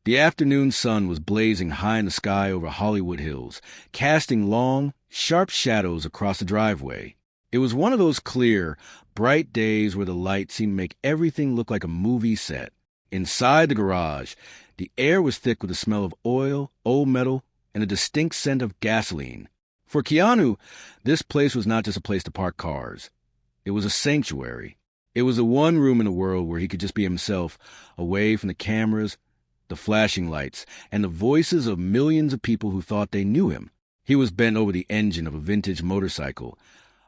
The afternoon sun was blazing high in the sky over Hollywood Hills, casting long, sharp shadows across the driveway. It was one of those clear, bright days where the light seemed to make everything look like a movie set. Inside the garage, the air was thick with the smell of oil, old metal, and a distinct scent of gasoline. For Keanu, this place was not just a place to park cars. It was a sanctuary. It was the one room in the world where he could just be himself, away from the cameras, the flashing lights, and the voices of millions of people who thought they knew him. He was bent over the engine of a vintage motorcycle,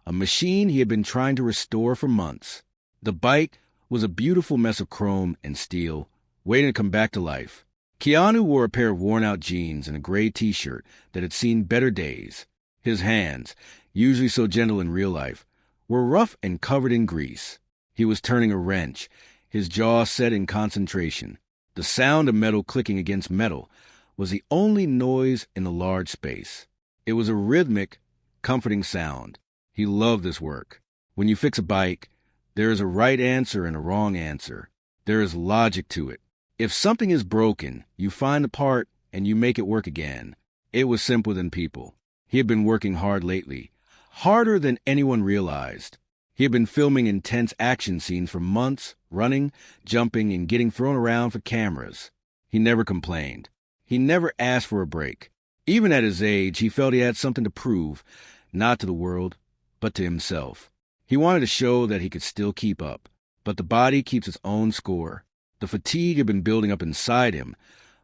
a machine he had been trying to restore for months. The bike was a beautiful mess of chrome and steel, waiting to come back to life. Keanu wore a pair of worn-out jeans and a gray T-shirt that had seen better days. His hands, usually so gentle in real life, were rough and covered in grease. He was turning a wrench, his jaw set in concentration. The sound of metal clicking against metal was the only noise in the large space. It was a rhythmic, comforting sound. He loved this work. When you fix a bike, there is a right answer and a wrong answer. There is logic to it. If something is broken, you find the part and you make it work again. It was simpler than people. He had been working hard lately, harder than anyone realized. He had been filming intense action scenes for months, running, jumping, and getting thrown around for cameras. He never complained. He never asked for a break. Even at his age, he felt he had something to prove, not to the world, but to himself. He wanted to show that he could still keep up. But the body keeps its own score. The fatigue had been building up inside him,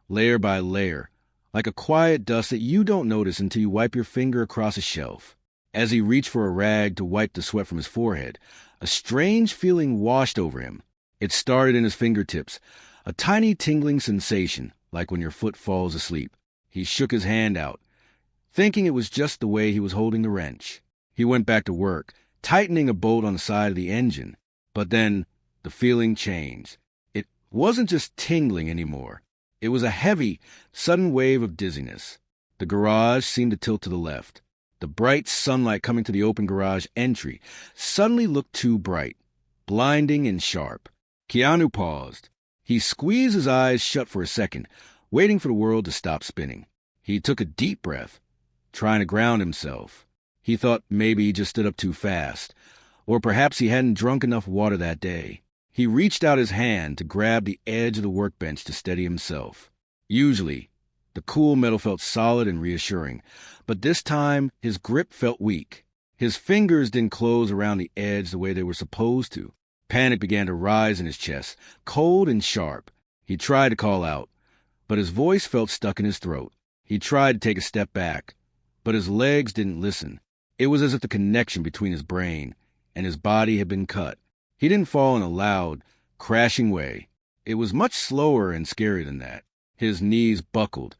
layer by layer, like a quiet dust that you don't notice until you wipe your finger across a shelf. As he reached for a rag to wipe the sweat from his forehead, a strange feeling washed over him. It started in his fingertips, a tiny tingling sensation, like when your foot falls asleep. He shook his hand out, thinking it was just the way he was holding the wrench. He went back to work, tightening a bolt on the side of the engine. But then the feeling changed. It wasn't just tingling anymore. It was a heavy, sudden wave of dizziness. The garage seemed to tilt to the left. The bright sunlight coming to the open garage entry suddenly looked too bright, blinding and sharp. Keanu paused. He squeezed his eyes shut for a second, waiting for the world to stop spinning. He took a deep breath, trying to ground himself. He thought maybe he just stood up too fast, or perhaps he hadn't drunk enough water that day. He reached out his hand to grab the edge of the workbench to steady himself. Usually, the cool metal felt solid and reassuring, but this time his grip felt weak. His fingers didn't close around the edge the way they were supposed to. Panic began to rise in his chest, cold and sharp. He tried to call out, but his voice felt stuck in his throat. He tried to take a step back, but his legs didn't listen. It was as if the connection between his brain and his body had been cut. He didn't fall in a loud, crashing way. It was much slower and scarier than that. His knees buckled,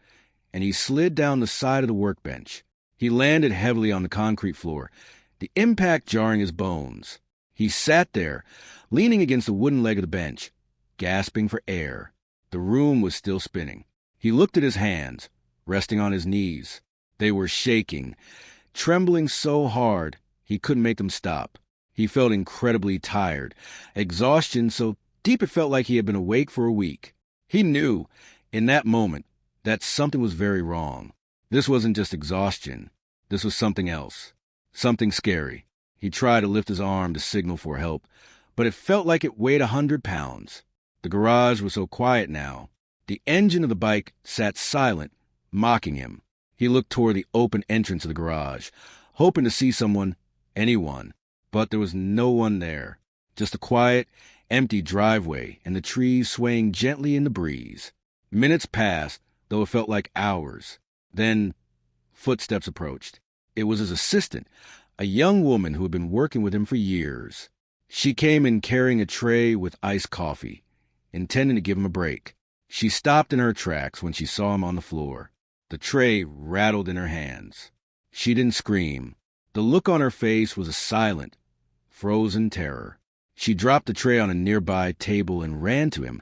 and he slid down the side of the workbench. He landed heavily on the concrete floor, the impact jarring his bones. He sat there, leaning against the wooden leg of the bench, gasping for air. The room was still spinning. He looked at his hands, resting on his knees. They were shaking, trembling so hard he couldn't make them stop. He felt incredibly tired, exhaustion so deep it felt like he had been awake for a week. He knew, in that moment, that something was very wrong. This wasn't just exhaustion. This was something else, something scary. He tried to lift his arm to signal for help, but it felt like it weighed 100 pounds. The garage was so quiet now. The engine of the bike sat silent, mocking him. He looked toward the open entrance of the garage, hoping to see someone, anyone. But there was no one there, just a quiet, empty driveway and the trees swaying gently in the breeze. Minutes passed, though it felt like hours. Then, footsteps approached. It was his assistant, a young woman who had been working with him for years. She came in carrying a tray with iced coffee, intending to give him a break. She stopped in her tracks when she saw him on the floor. The tray rattled in her hands. She didn't scream. The look on her face was a silent, frozen terror. She dropped the tray on a nearby table and ran to him,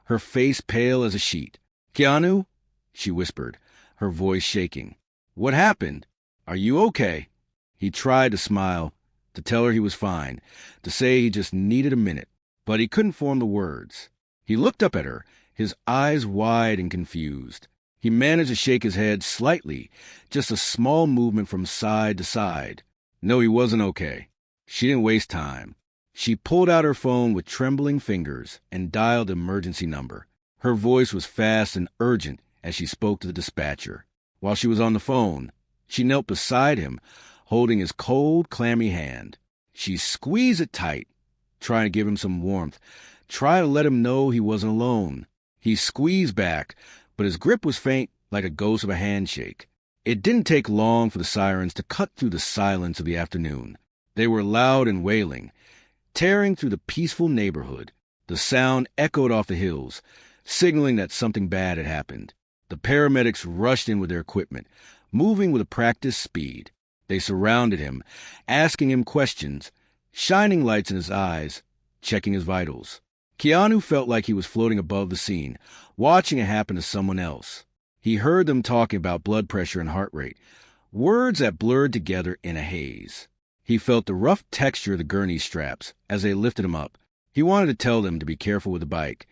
her face pale as a sheet. "Keanu?" she whispered, her voice shaking. "What happened? Are you okay?" He tried to smile, to tell her he was fine, to say he just needed a minute, but he couldn't form the words. He looked up at her, his eyes wide and confused. He managed to shake his head slightly, just a small movement from side to side. No, he wasn't okay. She didn't waste time. She pulled out her phone with trembling fingers and dialed the emergency number. Her voice was fast and urgent as she spoke to the dispatcher. While she was on the phone, she knelt beside him, holding his cold, clammy hand. She squeezed it tight, trying to give him some warmth, trying to let him know he wasn't alone. He squeezed back, but his grip was faint, like a ghost of a handshake. It didn't take long for the sirens to cut through the silence of the afternoon. They were loud and wailing, tearing through the peaceful neighborhood. The sound echoed off the hills, signaling that something bad had happened. The paramedics rushed in with their equipment, moving with a practiced speed. They surrounded him, asking him questions, shining lights in his eyes, checking his vitals. Keanu felt like he was floating above the scene, watching it happen to someone else. He heard them talking about blood pressure and heart rate, words that blurred together in a haze. He felt the rough texture of the gurney straps as they lifted him up. He wanted to tell them to be careful with the bike,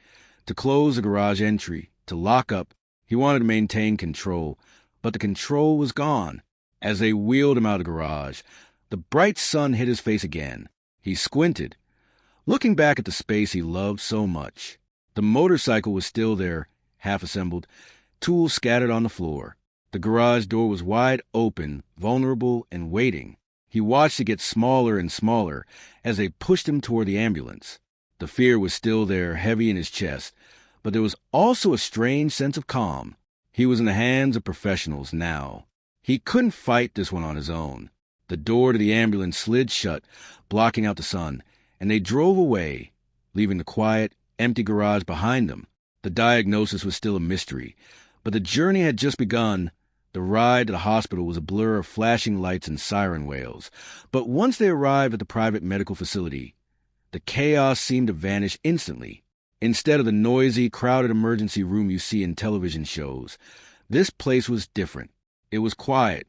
to close the garage entry, to lock up. He wanted to maintain control, but the control was gone. As they wheeled him out of the garage, the bright sun hit his face again. He squinted, looking back at the space he loved so much. The motorcycle was still there, half assembled, tools scattered on the floor. The garage door was wide open, vulnerable, and waiting. He watched it get smaller and smaller as they pushed him toward the ambulance. The fear was still there, heavy in his chest, but there was also a strange sense of calm. He was in the hands of professionals now. He couldn't fight this one on his own. The door to the ambulance slid shut, blocking out the sun, and they drove away, leaving the quiet, empty garage behind them. The diagnosis was still a mystery, but the journey had just begun. The ride to the hospital was a blur of flashing lights and siren wails. But once they arrived at the private medical facility, the chaos seemed to vanish instantly. Instead of the noisy, crowded emergency room you see in television shows, this place was different. It was quiet,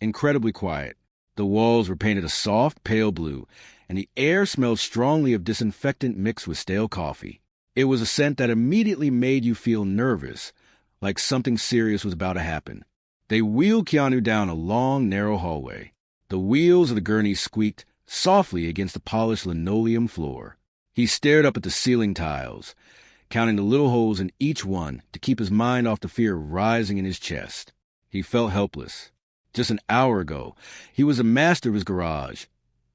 incredibly quiet. The walls were painted a soft, pale blue, and the air smelled strongly of disinfectant mixed with stale coffee. It was a scent that immediately made you feel nervous, like something serious was about to happen. They wheeled Keanu down a long, narrow hallway. The wheels of the gurney squeaked softly against the polished linoleum floor. He stared up at the ceiling tiles, counting the little holes in each one to keep his mind off the fear rising in his chest. He felt helpless. Just an hour ago, he was a master of his garage,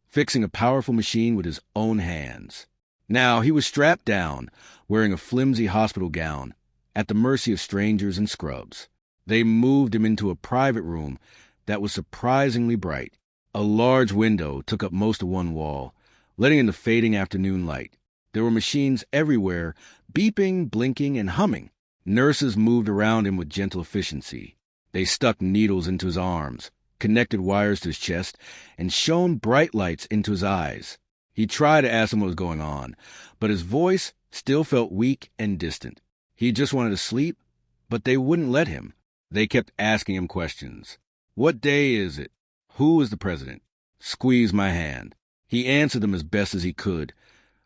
fixing a powerful machine with his own hands. Now he was strapped down, wearing a flimsy hospital gown, at the mercy of strangers and scrubs. They moved him into a private room that was surprisingly bright. A large window took up most of one wall, letting in the fading afternoon light. There were machines everywhere, beeping, blinking, and humming. Nurses moved around him with gentle efficiency. They stuck needles into his arms, connected wires to his chest, and shone bright lights into his eyes. He tried to ask them what was going on, but his voice still felt weak and distant. He just wanted to sleep, but they wouldn't let him. They kept asking him questions. What day is it? Who is the president? Squeeze my hand. He answered them as best as he could,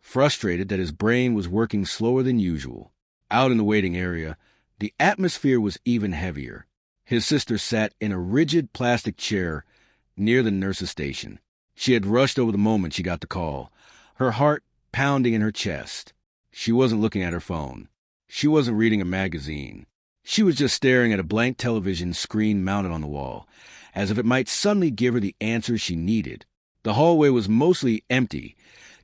frustrated that his brain was working slower than usual. Out in the waiting area, the atmosphere was even heavier. His sister sat in a rigid plastic chair near the nurse's station. She had rushed over the moment she got the call, her heart pounding in her chest. She wasn't looking at her phone. She wasn't reading a magazine. She was just staring at a blank television screen mounted on the wall, as if it might suddenly give her the answers she needed. The hallway was mostly empty,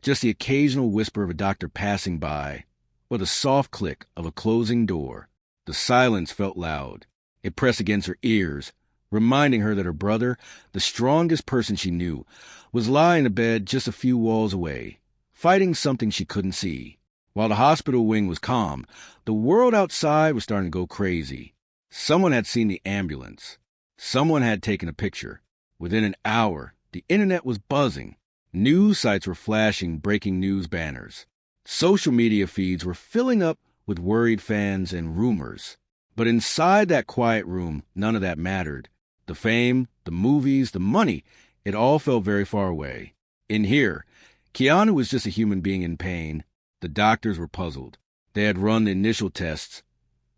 just the occasional whisper of a doctor passing by, or the soft click of a closing door. The silence felt loud. It pressed against her ears, reminding her that her brother, the strongest person she knew, was lying in bed just a few walls away, fighting something she couldn't see. While the hospital wing was calm, the world outside was starting to go crazy. Someone had seen the ambulance. Someone had taken a picture. Within an hour, the internet was buzzing. News sites were flashing breaking news banners. Social media feeds were filling up with worried fans and rumors. But inside that quiet room, none of that mattered. The fame, the movies, the money, it all felt very far away. In here, Keanu was just a human being in pain. The doctors were puzzled. They had run the initial tests,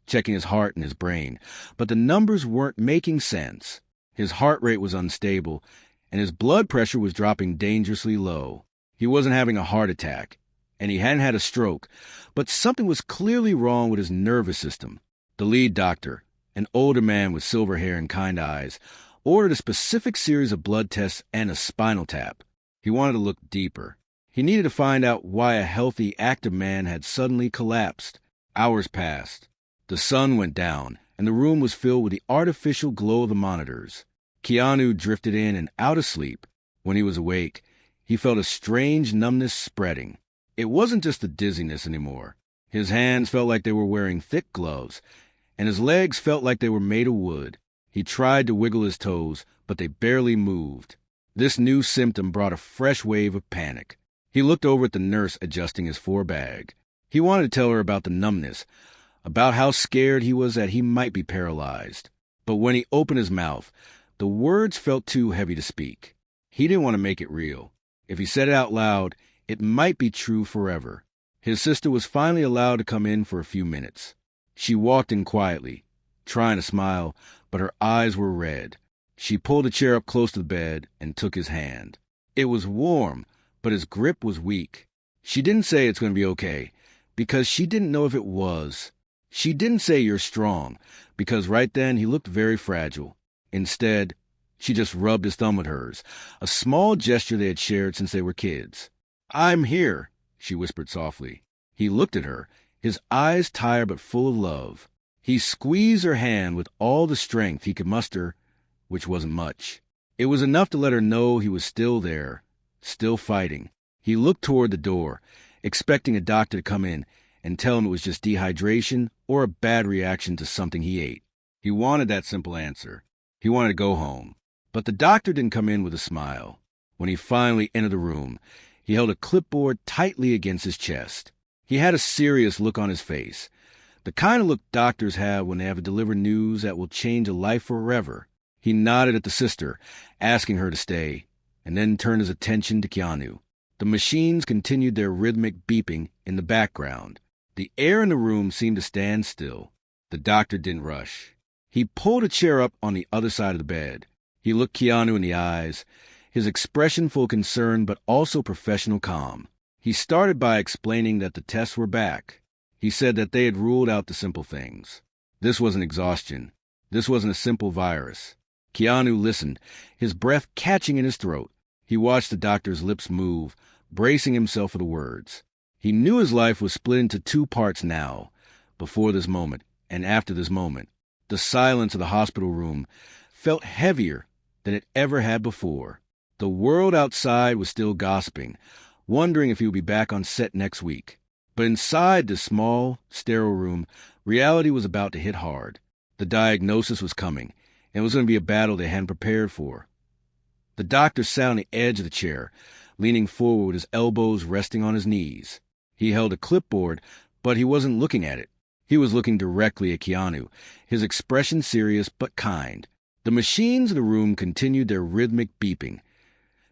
checking his heart and his brain, but the numbers weren't making sense. His heart rate was unstable, and his blood pressure was dropping dangerously low. He wasn't having a heart attack, and he hadn't had a stroke, but something was clearly wrong with his nervous system. The lead doctor, an older man with silver hair and kind eyes, ordered a specific series of blood tests and a spinal tap. He wanted to look deeper. He needed to find out why a healthy, active man had suddenly collapsed. Hours passed. The sun went down, and the room was filled with the artificial glow of the monitors. Keanu drifted in and out of sleep. When he was awake, he felt a strange numbness spreading. It wasn't just the dizziness anymore. His hands felt like they were wearing thick gloves, and his legs felt like they were made of wood. He tried to wiggle his toes, but they barely moved. This new symptom brought a fresh wave of panic. He looked over at the nurse adjusting his forebag. He wanted to tell her about the numbness, about how scared he was that he might be paralyzed. But when he opened his mouth, the words felt too heavy to speak. He didn't want to make it real. If he said it out loud, it might be true forever. His sister was finally allowed to come in for a few minutes. She walked in quietly, trying to smile, but her eyes were red. She pulled a chair up close to the bed and took his hand. It was warm, but his grip was weak. She didn't say it's going to be okay, because she didn't know if it was. She didn't say you're strong, because right then he looked very fragile. Instead, she just rubbed his thumb with hers, a small gesture they had shared since they were kids. "I'm here," she whispered softly. He looked at her, his eyes tired but full of love. He squeezed her hand with all the strength he could muster, which wasn't much. It was enough to let her know he was still there, still fighting. He looked toward the door, expecting a doctor to come in and tell him it was just dehydration or a bad reaction to something he ate. He wanted that simple answer. He wanted to go home. But the doctor didn't come in with a smile. When he finally entered the room, he held a clipboard tightly against his chest. He had a serious look on his face, the kind of look doctors have when they have to deliver news that will change a life forever. He nodded at the sister, asking her to stay, and then turned his attention to Keanu. The machines continued their rhythmic beeping in the background. The air in the room seemed to stand still. The doctor didn't rush. He pulled a chair up on the other side of the bed. He looked Keanu in the eyes, his expression full of concern but also professional calm. He started by explaining that the tests were back. He said that they had ruled out the simple things. This wasn't exhaustion. This wasn't a simple virus. Keanu listened, his breath catching in his throat. He watched the doctor's lips move, bracing himself for the words. He knew his life was split into two parts now, before this moment and after this moment. The silence of the hospital room felt heavier than it ever had before. The world outside was still gossiping, wondering if he would be back on set next week. But inside this small, sterile room, reality was about to hit hard. The diagnosis was coming, and it was going to be a battle they hadn't prepared for. The doctor sat on the edge of the chair, leaning forward with his elbows resting on his knees. He held a clipboard, but he wasn't looking at it. He was looking directly at Keanu, his expression serious but kind. The machines in the room continued their rhythmic beeping,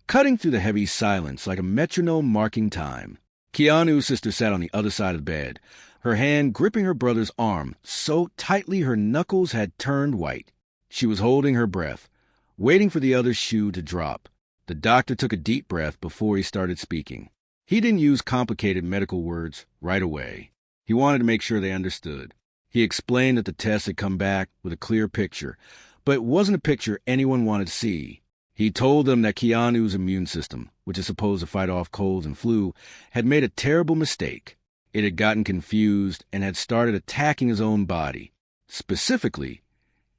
cutting through the heavy silence like a metronome marking time. Keanu's sister sat on the other side of the bed, her hand gripping her brother's arm so tightly her knuckles had turned white. She was holding her breath, waiting for the other's shoe to drop. The doctor took a deep breath before he started speaking. He didn't use complicated medical words right away. He wanted to make sure they understood. He explained that the tests had come back with a clear picture, but it wasn't a picture anyone wanted to see. He told them that Keanu's immune system, which is supposed to fight off colds and flu, had made a terrible mistake. It had gotten confused and had started attacking his own body. Specifically,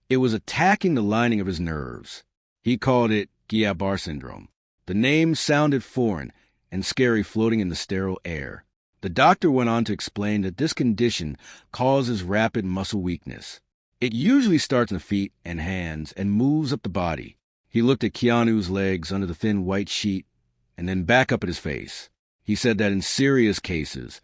it was attacking the lining of his nerves. He called it Guillain-Barré syndrome. The name sounded foreign and scary floating in the sterile air. The doctor went on to explain that this condition causes rapid muscle weakness. It usually starts in the feet and hands and moves up the body. He looked at Keanu's legs under the thin white sheet and then back up at his face. He said that in serious cases,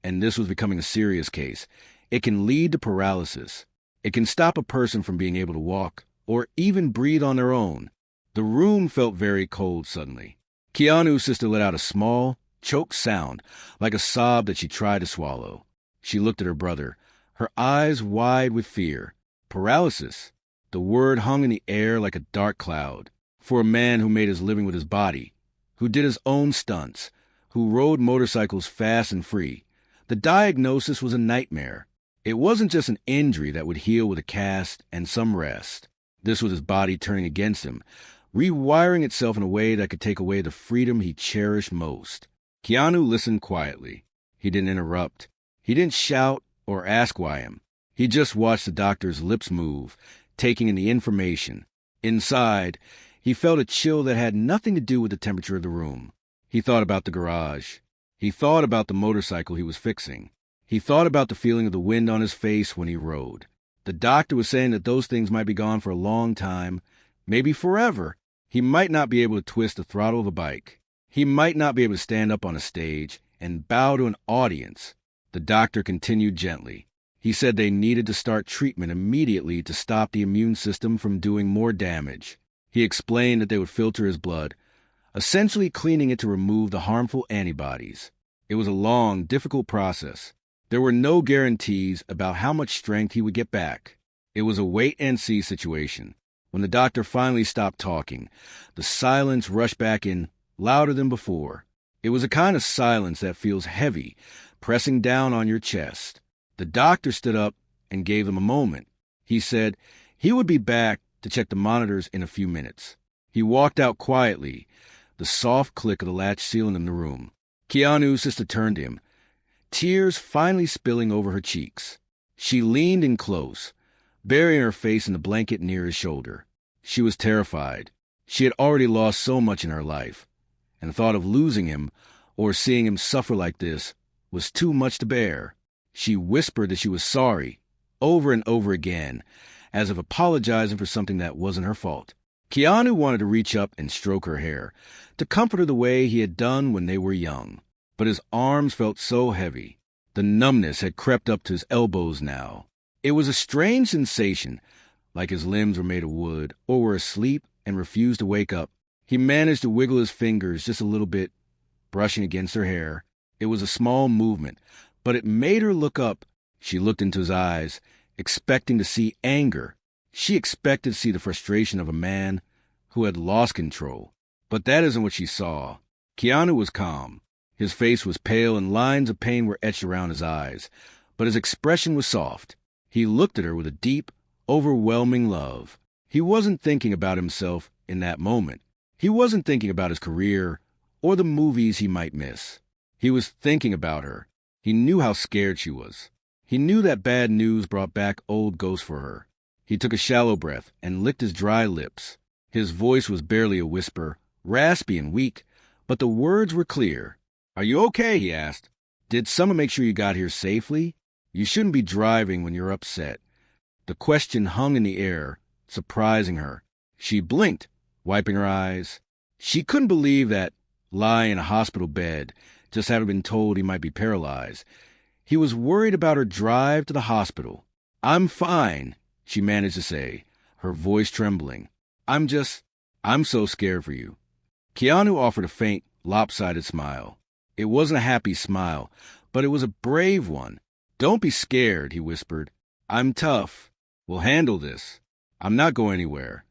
and this was becoming a serious case, it can lead to paralysis. It can stop a person from being able to walk or even breathe on their own. The room felt very cold suddenly. Keanu's sister let out a small, choked sound, like a sob that she tried to swallow. She looked at her brother, her eyes wide with fear. Paralysis. The word hung in the air like a dark cloud. For a man who made his living with his body, who did his own stunts, who rode motorcycles fast and free, the diagnosis was a nightmare. It wasn't just an injury that would heal with a cast and some rest. This was his body turning against him, rewiring itself in a way that could take away the freedom he cherished most. Keanu listened quietly. He didn't interrupt. He didn't shout or ask why him. He just watched the doctor's lips move, taking in the information. Inside, he felt a chill that had nothing to do with the temperature of the room. He thought about the garage. He thought about the motorcycle he was fixing. He thought about the feeling of the wind on his face when he rode. The doctor was saying that those things might be gone for a long time, maybe forever. He might not be able to twist the throttle of a bike. He might not be able to stand up on a stage and bow to an audience. The doctor continued gently. He said they needed to start treatment immediately to stop the immune system from doing more damage. He explained that they would filter his blood, essentially cleaning it to remove the harmful antibodies. It was a long, difficult process. There were no guarantees about how much strength he would get back. It was a wait-and-see situation. When the doctor finally stopped talking, the silence rushed back in, louder than before. It was a kind of silence that feels heavy, pressing down on your chest. The doctor stood up and gave them a moment. He said he would be back to check the monitors in a few minutes. He walked out quietly, the soft click of the latch sealing in the room. Keanu's sister turned to him, tears finally spilling over her cheeks. She leaned in close, burying her face in the blanket near his shoulder. She was terrified. She had already lost so much in her life, and the thought of losing him or seeing him suffer like this was too much to bear. She whispered that she was sorry, over and over again, as if apologizing for something that wasn't her fault. Keanu wanted to reach up and stroke her hair, to comfort her the way he had done when they were young. But his arms felt so heavy. The numbness had crept up to his elbows now. It was a strange sensation, like his limbs were made of wood or were asleep and refused to wake up. He managed to wiggle his fingers just a little bit, brushing against her hair. It was a small movement, but it made her look up. She looked into his eyes, expecting to see anger. She expected to see the frustration of a man who had lost control. But that isn't what she saw. Keanu was calm. His face was pale and lines of pain were etched around his eyes, but his expression was soft. He looked at her with a deep, overwhelming love. He wasn't thinking about himself in that moment. He wasn't thinking about his career or the movies he might miss. He was thinking about her. He knew how scared she was. He knew that bad news brought back old ghosts for her. He took a shallow breath and licked his dry lips. His voice was barely a whisper, raspy and weak, but the words were clear. "Are you okay?" he asked. "Did someone make sure you got here safely? You shouldn't be driving when you're upset." The question hung in the air, surprising her. She blinked, wiping her eyes. She couldn't believe that, lying in a hospital bed, just having been told he might be paralyzed, he was worried about her drive to the hospital. "I'm fine," she managed to say, her voice trembling. I'm so scared for you." Keanu offered a faint, lopsided smile. It wasn't a happy smile, but it was a brave one. "Don't be scared," he whispered. "I'm tough. We'll handle this. I'm not going anywhere."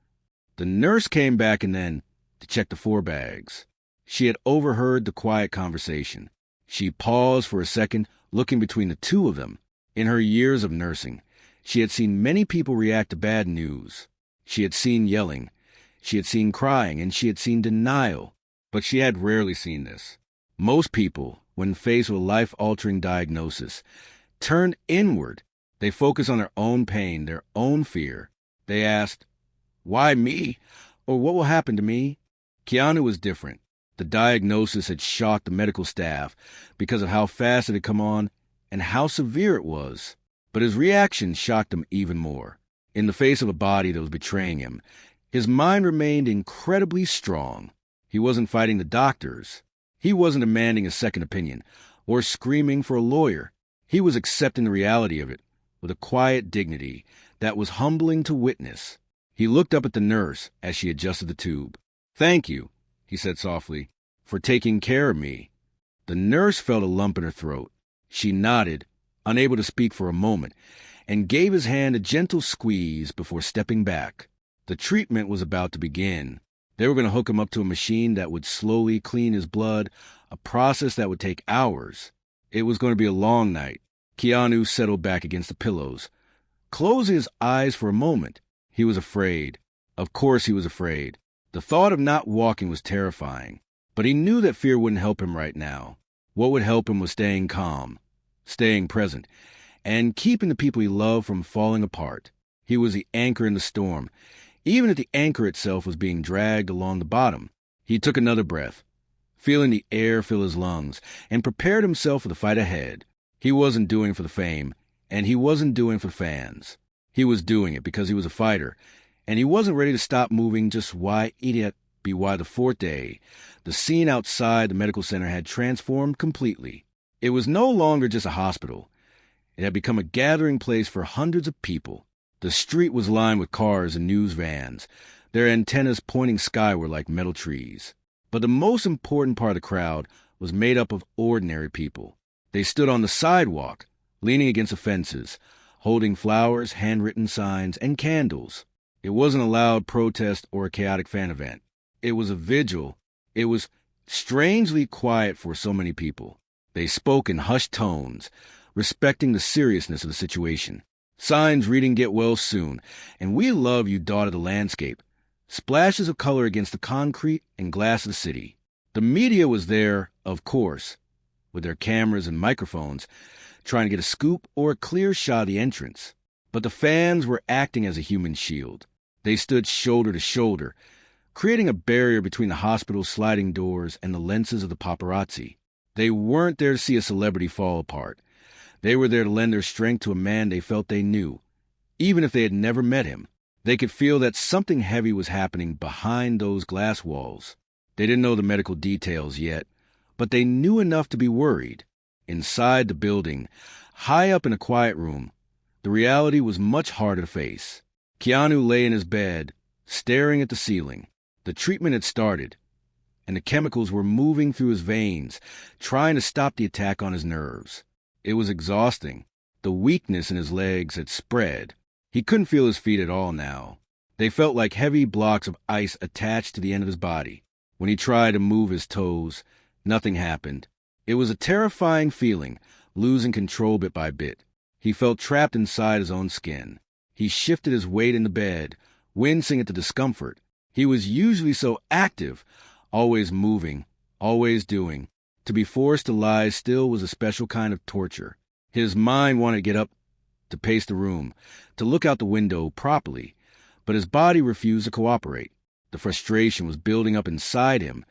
The nurse came back and then to check the 4 bags. She had overheard the quiet conversation. She paused for a second, looking between the two of them. In her years of nursing, she had seen many people react to bad news. She had seen yelling, she had seen crying, and she had seen denial. But she had rarely seen this. Most people, when faced with a life-altering diagnosis, turn inward. They focus on their own pain, their own fear. They asked, "Why me?" or "What will happen to me?" Keanu was different. The diagnosis had shocked the medical staff because of how fast it had come on and how severe it was. But his reaction shocked them even more. In the face of a body that was betraying him, his mind remained incredibly strong. He wasn't fighting the doctors. He wasn't demanding a second opinion or screaming for a lawyer. He was accepting the reality of it with a quiet dignity that was humbling to witness. He looked up at the nurse as she adjusted the tube. "Thank you," he said softly, "for taking care of me." The nurse felt a lump in her throat. She nodded, unable to speak for a moment, and gave his hand a gentle squeeze before stepping back. The treatment was about to begin. They were going to hook him up to a machine that would slowly clean his blood, a process that would take hours. It was going to be a long night. Keanu settled back against the pillows. Closing his eyes for a moment, he was afraid. Of course he was afraid. The thought of not walking was terrifying. But he knew that fear wouldn't help him right now. What would help him was staying calm, staying present, and keeping the people he loved from falling apart. He was the anchor in the storm. Even if the anchor itself was being dragged along the bottom, he took another breath, feeling the air fill his lungs, and prepared himself for the fight ahead. He wasn't doing it for the fame, and he wasn't doing it for the fans. He was doing it because he was a fighter, and he wasn't ready to stop moving. Just why idiot be why the fourth day, the scene outside the medical center had transformed completely. It was no longer just a hospital. It had become a gathering place for hundreds of people. The street was lined with cars and news vans, their antennas pointing skyward like metal trees. But the most important part of the crowd was made up of ordinary people. They stood on the sidewalk, leaning against the fences, holding flowers, handwritten signs, and candles. It wasn't a loud protest or a chaotic fan event. It was a vigil. It was strangely quiet for so many people. They spoke in hushed tones, respecting the seriousness of the situation. Signs reading "Get well soon," and "We love you, daughter of the landscape." Splashes of color against the concrete and glass of the city. The media was there, of course, with their cameras and microphones, trying to get a scoop or a clear shot of the entrance. But the fans were acting as a human shield. They stood shoulder to shoulder, creating a barrier between the hospital's sliding doors and the lenses of the paparazzi. They weren't there to see a celebrity fall apart. They were there to lend their strength to a man they felt they knew. Even if they had never met him, they could feel that something heavy was happening behind those glass walls. They didn't know the medical details yet, but they knew enough to be worried. Inside the building, high up in a quiet room, the reality was much harder to face. Keanu lay in his bed, staring at the ceiling. The treatment had started, and the chemicals were moving through his veins, trying to stop the attack on his nerves. It was exhausting. The weakness in his legs had spread. He couldn't feel his feet at all now. They felt like heavy blocks of ice attached to the end of his body. When he tried to move his toes, nothing happened. It was a terrifying feeling, losing control bit by bit. He felt trapped inside his own skin. He shifted his weight in the bed, wincing at the discomfort. He was usually so active, always moving, always doing. To be forced to lie still was a special kind of torture. His mind wanted to get up, to pace the room, to look out the window properly, but his body refused to cooperate. The frustration was building up inside him,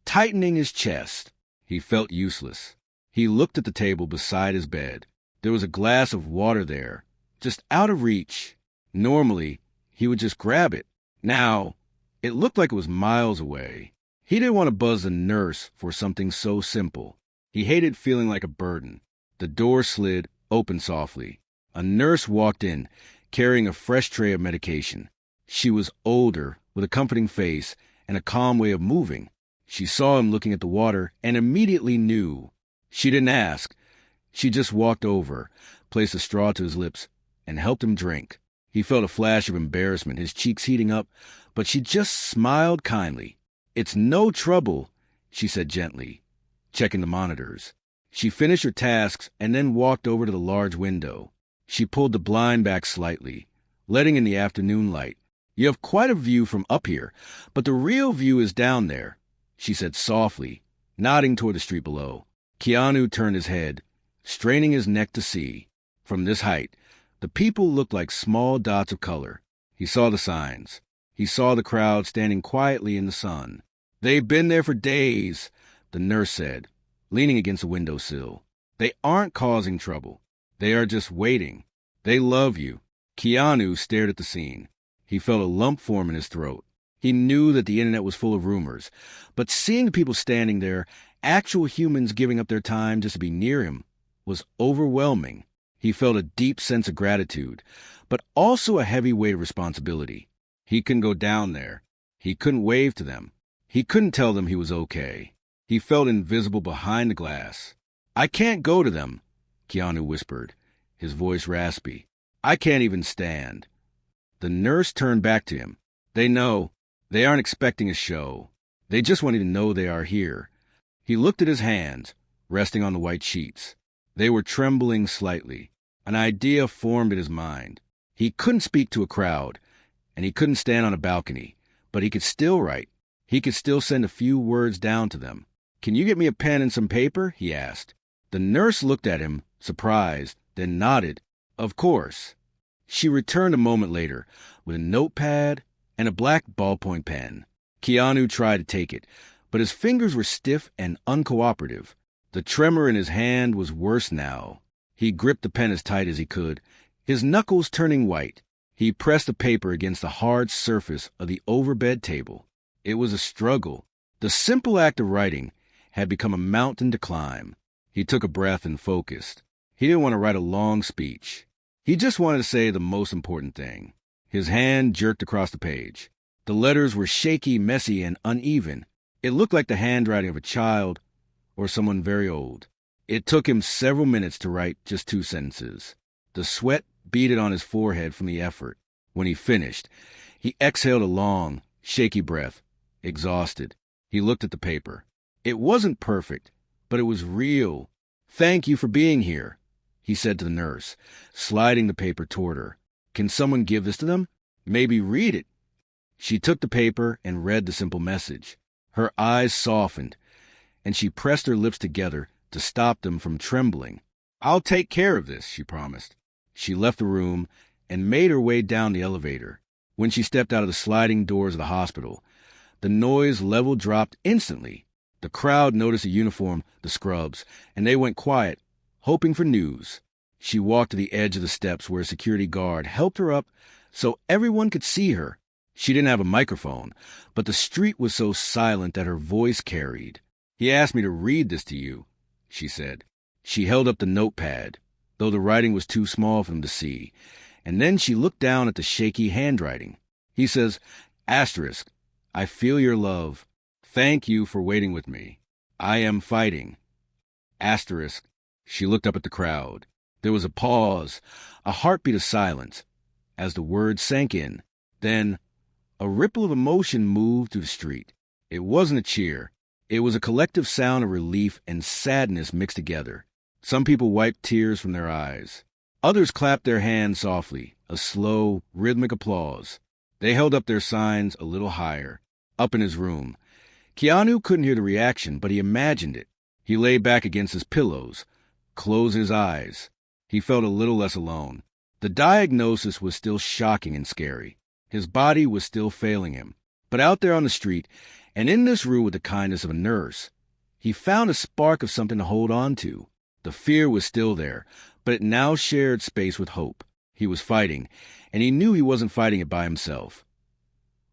tightening his chest. He felt useless. He looked at the table beside his bed. There was a glass of water there, just out of reach. Normally, he would just grab it. Now, it looked like it was miles away. He didn't want to buzz the nurse for something so simple. He hated feeling like a burden. The door slid open softly. A nurse walked in, carrying a fresh tray of medication. She was older, with a comforting face and a calm way of moving. She saw him looking at the water and immediately knew. She didn't ask. She just walked over, placed a straw to his lips, and helped him drink. He felt a flash of embarrassment, his cheeks heating up, but she just smiled kindly. "It's no trouble," she said gently, checking the monitors. She finished her tasks and then walked over to the large window. She pulled the blind back slightly, letting in the afternoon light. "You have quite a view from up here, but the real view is down there," she said softly, nodding toward the street below. Keanu turned his head, straining his neck to see. From this height, the people looked like small dots of color. He saw the signs. He saw the crowd standing quietly in the sun. "They've been there for days," the nurse said, leaning against the windowsill. "They aren't causing trouble. They are just waiting. They love you." Keanu stared at the scene. He felt a lump form in his throat. He knew that the internet was full of rumors, but seeing the people standing there, actual humans giving up their time just to be near him, was overwhelming. He felt a deep sense of gratitude, but also a heavy weight of responsibility. He couldn't go down there. He couldn't wave to them. He couldn't tell them he was okay. He felt invisible behind the glass. "I can't go to them," Keanu whispered, his voice raspy. "I can't even stand." The nurse turned back to him. "They know. They aren't expecting a show. They just want you to know they are here." He looked at his hands, resting on the white sheets. They were trembling slightly. An idea formed in his mind. He couldn't speak to a crowd, and he couldn't stand on a balcony, but he could still write. He could still send a few words down to them. "Can you get me a pen and some paper?" he asked. The nurse looked at him, surprised, then nodded. "Of course." She returned a moment later with a notepad and a black ballpoint pen. Keanu tried to take it, but his fingers were stiff and uncooperative. The tremor in his hand was worse now. He gripped the pen as tight as he could, his knuckles turning white. He pressed the paper against the hard surface of the overbed table. It was a struggle. The simple act of writing had become a mountain to climb. He took a breath and focused. He didn't want to write a long speech. He just wanted to say the most important thing. His hand jerked across the page. The letters were shaky, messy, and uneven. It looked like the handwriting of a child or someone very old. It took him several minutes to write just 2 sentences. The sweat beaded on his forehead from the effort. When he finished, he exhaled a long, shaky breath, exhausted. He looked at the paper. It wasn't perfect, but it was real. "Thank you for being here," he said to the nurse, sliding the paper toward her. "Can someone give this to them? Maybe read it." She took the paper and read the simple message. Her eyes softened, and she pressed her lips together to stop them from trembling. "I'll take care of this," she promised. She left the room and made her way down the elevator. When she stepped out of the sliding doors of the hospital, the noise level dropped instantly. The crowd noticed the uniform, the scrubs, and they went quiet, hoping for news. She walked to the edge of the steps where a security guard helped her up so everyone could see her. She didn't have a microphone, but the street was so silent that her voice carried. "He asked me to read this to you," she said. She held up the notepad, though the writing was too small for them to see, and then she looked down at the shaky handwriting. "He says, asterisk, I feel your love. Thank you for waiting with me. I am fighting. Asterisk." She looked up at the crowd. There was a pause, a heartbeat of silence, as the words sank in. Then a ripple of emotion moved through the street. It wasn't a cheer. It was a collective sound of relief and sadness mixed together. Some people wiped tears from their eyes. Others clapped their hands softly, a slow, rhythmic applause. They held up their signs a little higher. Up in his room, Keanu couldn't hear the reaction, but he imagined it. He lay back against his pillows, closed his eyes. He felt a little less alone. The diagnosis was still shocking and scary. His body was still failing him. But out there on the street, and in this room with the kindness of a nurse, he found a spark of something to hold on to. The fear was still there, but it now shared space with hope. He was fighting, and he knew he wasn't fighting it by himself.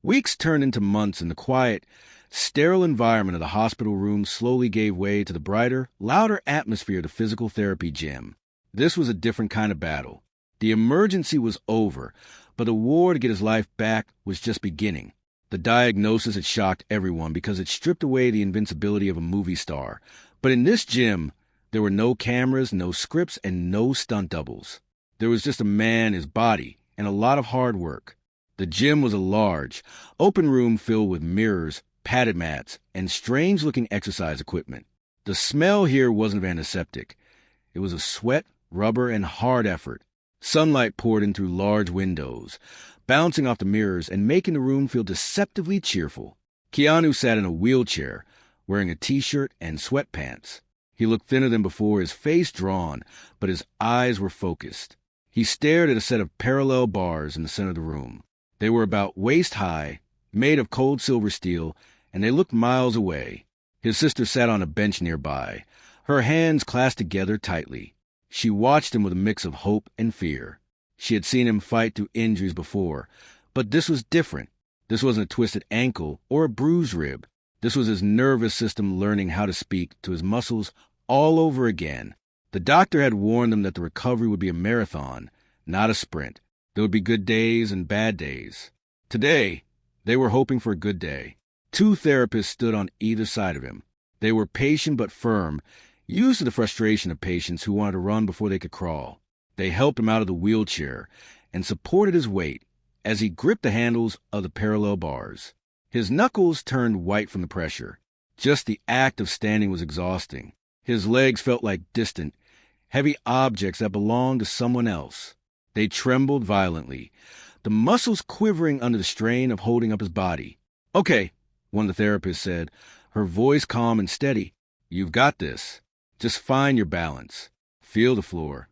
Weeks turned into months, and the quiet, sterile environment of the hospital room slowly gave way to the brighter, louder atmosphere of the physical therapy gym. This was a different kind of battle. The emergency was over, but the war to get his life back was just beginning. The diagnosis had shocked everyone because it stripped away the invincibility of a movie star. But in this gym, there were no cameras, no scripts, and no stunt doubles. There was just a man, his body, and a lot of hard work. The gym was a large, open room filled with mirrors, padded mats, and strange-looking exercise equipment. The smell here wasn't of antiseptic. It was of sweat, rubber, and hard effort. Sunlight poured in through large windows, bouncing off the mirrors and making the room feel deceptively cheerful. Keanu sat in a wheelchair, wearing a t-shirt and sweatpants. He looked thinner than before, his face drawn, but his eyes were focused. He stared at a set of parallel bars in the center of the room. They were about waist-high, made of cold silver steel, and they looked miles away. His sister sat on a bench nearby, her hands clasped together tightly. She watched him with a mix of hope and fear. She had seen him fight through injuries before, but this was different. This wasn't a twisted ankle or a bruised rib. This was his nervous system learning how to speak to his muscles all over again. The doctor had warned them that the recovery would be a marathon, not a sprint. There would be good days and bad days. Today, they were hoping for a good day. 2 therapists stood on either side of him. They were patient but firm, used to the frustration of patients who wanted to run before they could crawl. They helped him out of the wheelchair and supported his weight as he gripped the handles of the parallel bars. His knuckles turned white from the pressure. Just the act of standing was exhausting. His legs felt like distant, heavy objects that belonged to someone else. They trembled violently, the muscles quivering under the strain of holding up his body. "Okay," one of the therapists said, her voice calm and steady. "You've got this. Just find your balance. Feel the floor."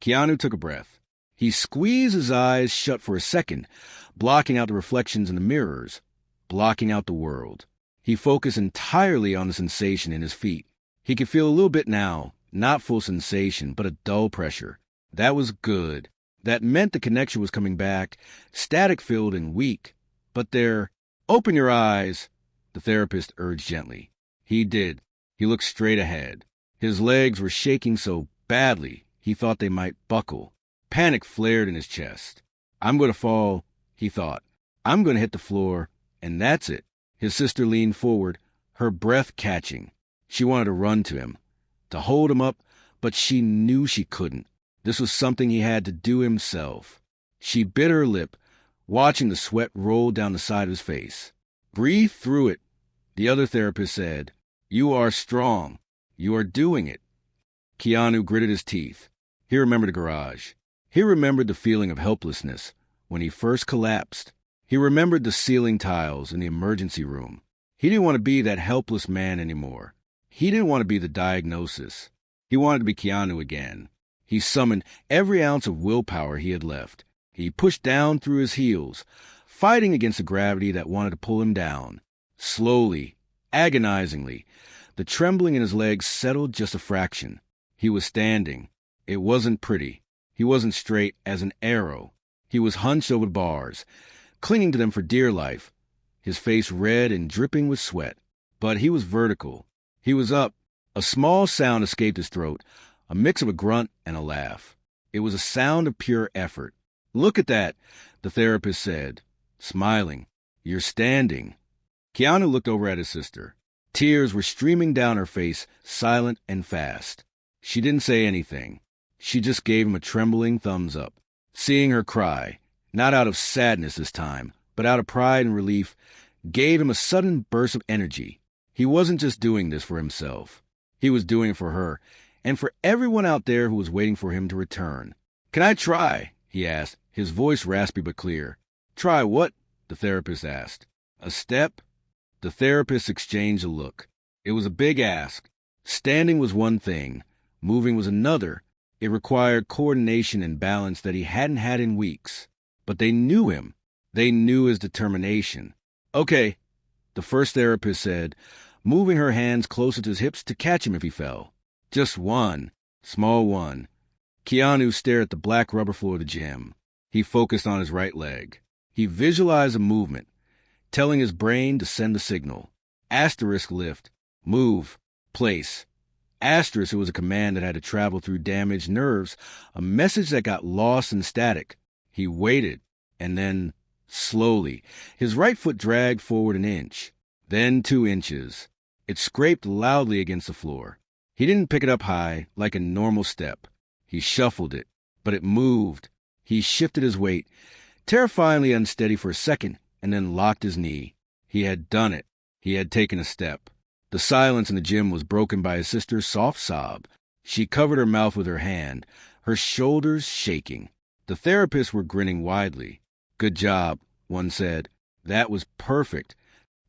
Keanu took a breath. He squeezed his eyes shut for a second, blocking out the reflections in the mirrors, blocking out the world. He focused entirely on the sensation in his feet. He could feel a little bit now, not full sensation, but a dull pressure. That was good. That meant the connection was coming back, static-filled and weak. But there, "Open your eyes," the therapist urged gently. He did. He looked straight ahead. His legs were shaking so badly, he thought they might buckle. Panic flared in his chest. "I'm going to fall," he thought. "I'm going to hit the floor, and that's it." His sister leaned forward, her breath catching. She wanted to run to him, to hold him up, but she knew she couldn't. This was something he had to do himself. She bit her lip, watching the sweat roll down the side of his face. "Breathe through it," the other therapist said. "You are strong. You are doing it." Keanu gritted his teeth. He remembered the garage. He remembered the feeling of helplessness when he first collapsed. He remembered the ceiling tiles in the emergency room. He didn't want to be that helpless man anymore. He didn't want to be the diagnosis. He wanted to be Keanu again. He summoned every ounce of willpower he had left. He pushed down through his heels, fighting against the gravity that wanted to pull him down. Slowly, agonizingly, the trembling in his legs settled just a fraction. He was standing. It wasn't pretty. He wasn't straight as an arrow. He was hunched over the bars, clinging to them for dear life, his face red and dripping with sweat. But he was vertical. He was up. A small sound escaped his throat, a mix of a grunt and a laugh. It was a sound of pure effort. "Look at that," the therapist said, smiling. "You're standing." Keanu looked over at his sister. Tears were streaming down her face, silent and fast. She didn't say anything. She just gave him a trembling thumbs up. Seeing her cry, not out of sadness this time, but out of pride and relief, gave him a sudden burst of energy. He wasn't just doing this for himself. He was doing it for her, and for everyone out there who was waiting for him to return. "Can I try?" he asked, his voice raspy but clear. "Try what?" the therapist asked. "A step?" The therapist exchanged a look. It was a big ask. Standing was one thing. Moving was another. It required coordination and balance that he hadn't had in weeks. But they knew him. They knew his determination. "Okay," the first therapist said, moving her hands closer to his hips to catch him if he fell. "Just one. Small one." Keanu stared at the black rubber floor of the gym. He focused on his right leg. He visualized a movement, telling his brain to send the signal. Asterisk lift. Move. Place. Asterisk, it was a command that had to travel through damaged nerves, a message that got lost in static. He waited, and then, slowly, his right foot dragged forward an inch, then 2 inches. It scraped loudly against the floor. He didn't pick it up high, like a normal step. He shuffled it, but it moved. He shifted his weight, terrifyingly unsteady for a second, and then locked his knee. He had done it. He had taken a step. The silence in the gym was broken by his sister's soft sob. She covered her mouth with her hand, her shoulders shaking. The therapists were grinning widely. "Good job," one said. "That was perfect."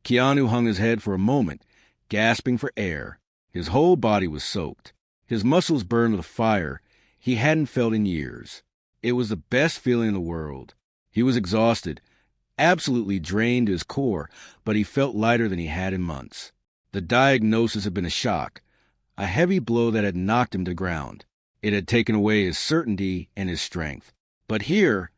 Keanu hung his head for a moment, gasping for air. His whole body was soaked. His muscles burned with a fire he hadn't felt in years. It was the best feeling in the world. He was exhausted, absolutely drained to his core, but he felt lighter than he had in months. The diagnosis had been a shock, a heavy blow that had knocked him to the ground. It had taken away his certainty and his strength. But here,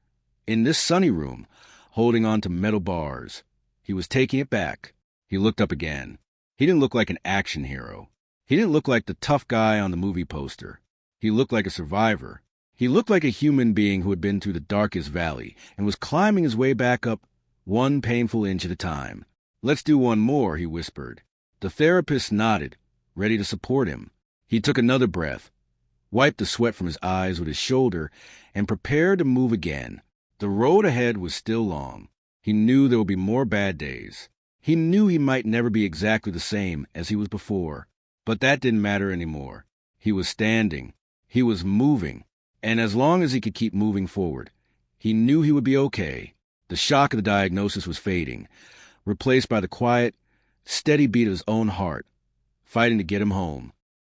in this sunny room, holding on to metal bars, he was taking it back. He looked up again. He didn't look like an action hero. He didn't look like the tough guy on the movie poster. He looked like a survivor. He looked like a human being who had been through the darkest valley and was climbing his way back up, one painful inch at a time. "Let's do one more," he whispered. The therapist nodded, ready to support him. He took another breath, wiped the sweat from his eyes with his shoulder, and prepared to move again. The road ahead was still long. He knew there would be more bad days. He knew he might never be exactly the same as he was before, but that didn't matter anymore. He was standing. He was moving. And as long as he could keep moving forward, he knew he would be okay. The shock of the diagnosis was fading, replaced by the quiet, steady beat of his own heart, fighting to get him home.